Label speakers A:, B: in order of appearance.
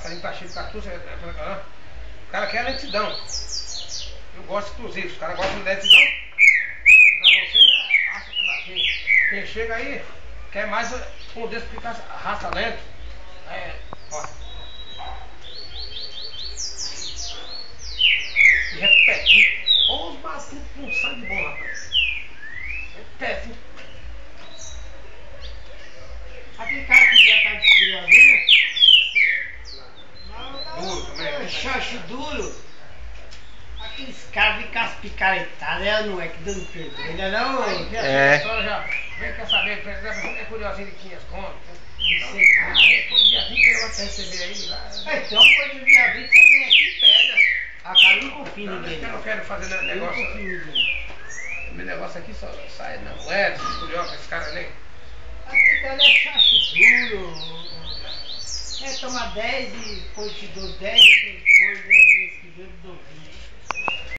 A: passarinho tá cheio de cartucho, o cara quer lentidão. Eu gosto inclusive, os caras gostam de lentidão. Aí pra você, acha que vai vir. Quem chega aí, quer mais um desses que fica raça lento. Ó. E é pertinho. Olha os batutos com sangue bom, rapaz. É pertinho.
B: Aquele cara que já tá de curiosinha.
A: Duro também.
B: Xoxo duro. Aqueles caras ficam as picaretadas, é ou não é? Que dando perda. Ainda não?
A: A senhora já quer saber, por exemplo, é curiosinho de 500 contas. Depois dia 20 ele vai te receber aí. Lá.
B: Então, depois do dia 20 você vem aqui e pega. A cara não confia em ninguém.
A: Eu não quero fazer negócio.
B: Eu não confio em ninguém.
A: Meu negócio aqui só sai na moeda, esses curiosos, esses caras nem.
B: Aquele cara é xoxo duro. É tomar 10 e depois te dou 10 e depois mês que vem eu dou 20.